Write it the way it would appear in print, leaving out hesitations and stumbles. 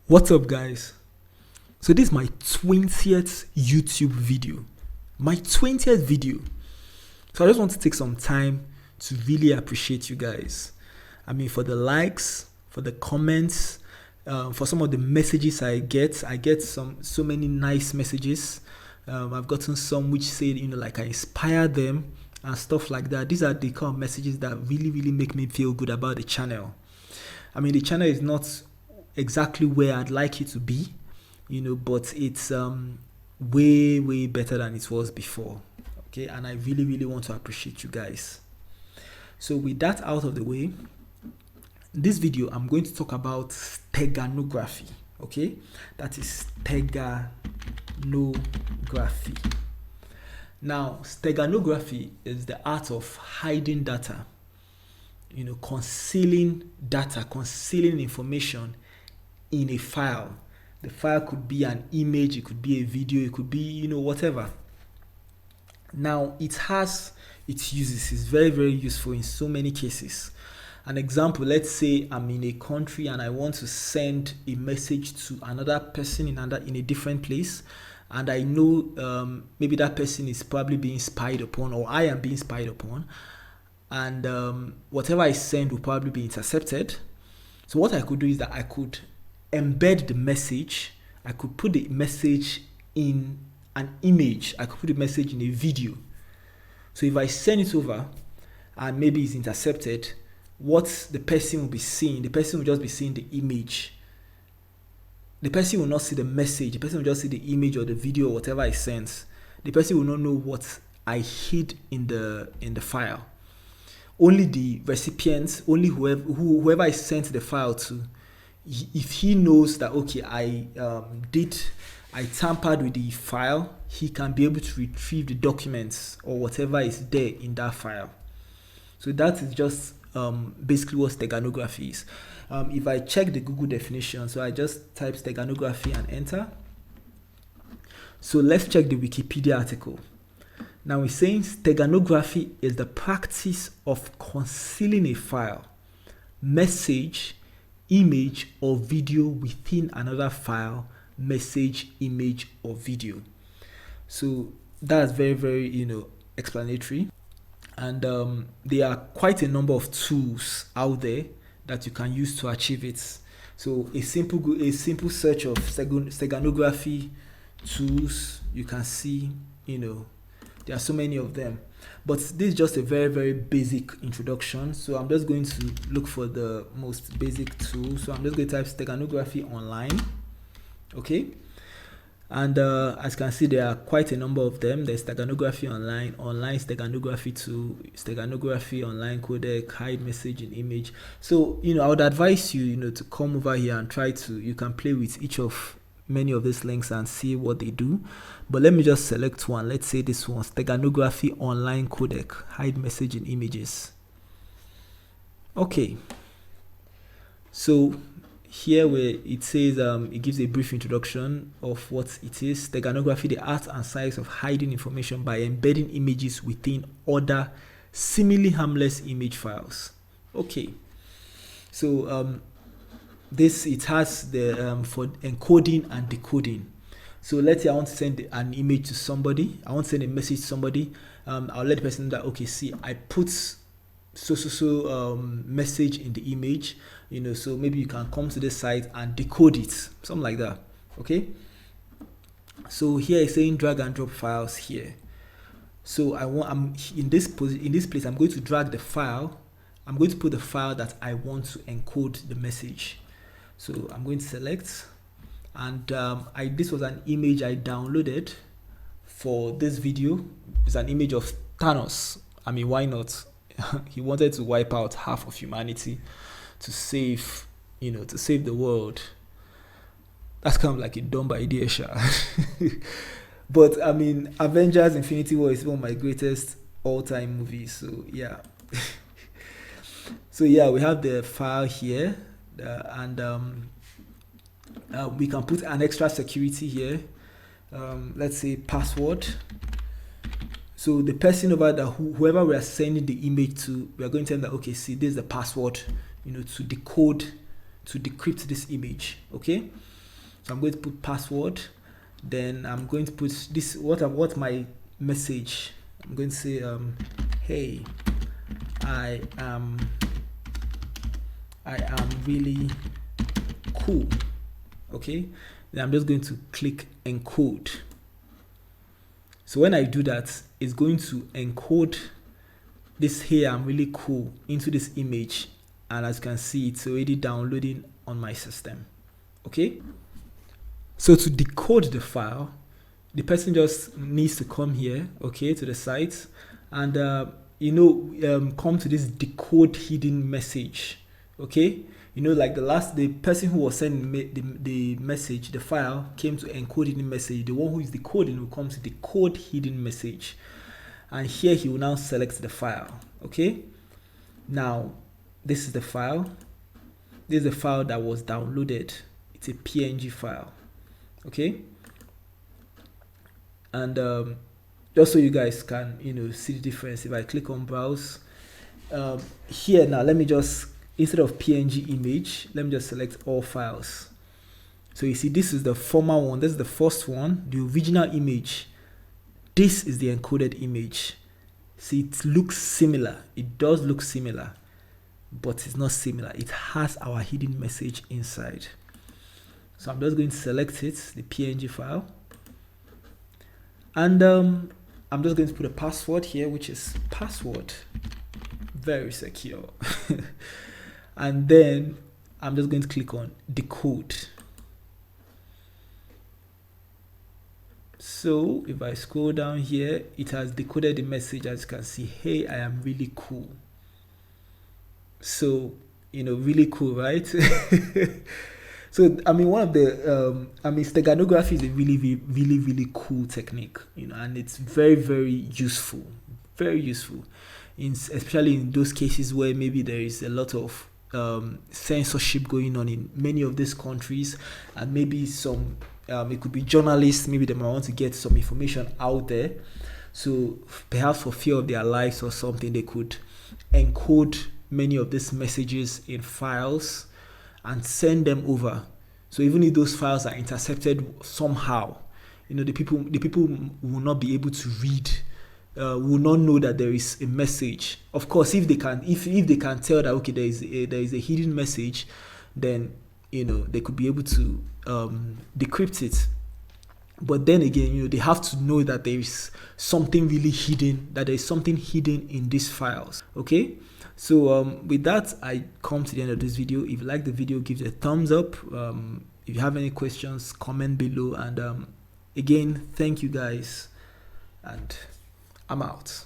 What's up, guys? So this is my 20th YouTube video. My 20th video. So I just want to take some time to really appreciate you guys. I mean, for the likes, for the comments, for some of the messages I get so many nice messages. I've gotten some which say, like I inspire them and stuff like that. These are the kind of messages that really make me feel good about the channel. I mean, the channel is not exactly where I'd like it to be, but it's way better than it was before. Okay, and I really want to appreciate you guys. So with that out of the way, this video I'm going to talk about steganography. Okay, that is steganography. Now, steganography is the art of hiding data, concealing data, concealing information in a file. The file could be an image, it could be a video, it could be, whatever. Now, it has its uses. It's very useful in so many cases. An example, let's say I'm in a country and I want to send a message to another person in a different place, and I know maybe that person is probably being spied upon, or I am being spied upon, and whatever I send will probably be intercepted. So what I could do is that I could embed the message. I could put the message in an image. I could put the message in a video. So if I send it over and maybe it's intercepted, what the person will be seeing, the person will just be seeing the image. The person will not see the message. The person will just see the image or the video or whatever I sent. The person will not know what I hid in the file. Only the recipients, only whoever I sent the file to, if he knows that, okay, I tampered with the file, he can be able to retrieve the documents or whatever is there in that file. So that is just basically what steganography is. If I check the Google definition, so I just type steganography and enter. So let's check the Wikipedia article. Now it's saying steganography is the practice of concealing a file, message, image, or video within another file, message, image, or video. So that's very explanatory. And there are quite a number of tools out there that you can use to achieve it. So a simple search of steganography tools, you can see, there are so many of them. But this is just a very basic introduction. So I'm just going to look for the most basic tool. So I'm just going to type steganography online. Okay. And as you can see, there are quite a number of them. There's steganography online, online steganography tool, steganography online codec, hide message in image. So, I would advise you, to come over here and you can play with each of many of these links and see what they do. But let me just select one. Let's say this one, steganography online codec, hide message in images. Okay. So here where it says it gives a brief introduction of what it is. Steganography, the art and science of hiding information by embedding images within other seemingly harmless image files. Okay. So it has the for encoding and decoding. So let's say I want to send an image to somebody. I want to send a message to somebody. I'll let the person know that, okay, see, I put message in the image, so maybe you can come to this site and decode it, something like that. Okay. So here it's saying drag and drop files here. So I'm in this place. I'm going to drag the file. I'm going to put the file that I want to encode the message. So I'm going to select, and this was an image I downloaded for this video. It's an image of Thanos. I mean, why not? He wanted to wipe out half of humanity to save the world. That's kind of like a dumb idea, sure. But I mean, Avengers Infinity War is one of my greatest all-time movies. So yeah. So yeah, we have the file here, and we can put an extra security here. Let's say password. So the person over there, whoever we are sending the image to, we are going to tell them that, okay, see, this is the password, to decrypt this image. Okay. So I'm going to put password. Then I'm going to put this, what my message. I'm going to say, hey, I am really cool. Okay, then I'm just going to click encode. So when I do that, it's going to encode this "hey, I'm really cool" into this image, and as you can see, it's already downloading on my system. Okay, so to decode the file, the person just needs to come here, okay, to the site, and come to this decode hidden message. Okay, like the person who was sending the message, the file came to encode hidden message. The one who is decoding will come to decode hidden message, and here he will now select the file. Okay, now this is the file. This is the file that was downloaded. It's a PNG file. Okay, and just so you guys can see the difference, if I click on browse here, now let me just, instead of PNG image, let me just select all files. So you see, this is the former one, this is the first one, the original image. This is the encoded image. See, it looks similar, it does look similar, but it's not similar. It has our hidden message inside. So I'm just going to select it, the PNG file, and I'm just going to put a password here, which is password, very secure. And then I'm just going to click on decode. So if I scroll down here, it has decoded the message, as you can see. Hey, I am really cool. So really cool, right? So I mean, one of the steganography is a really cool technique, and it's very, very useful, especially in those cases where maybe there is a lot of censorship going on in many of these countries, and maybe some it could be journalists, maybe they might want to get some information out there, so perhaps for fear of their lives or something, they could encode many of these messages in files and send them over. So even if those files are intercepted somehow, the people will not be able to read, will not know that there is a message. Of course, if they can tell that, okay, there is a hidden message, then they could be able to decrypt it. But then again, they have to know that there is something really hidden, that there is something hidden in these files. Okay, so with that, I come to the end of this video. If you like the video, give it a thumbs up. If you have any questions, comment below. And again, thank you guys, and I'm out.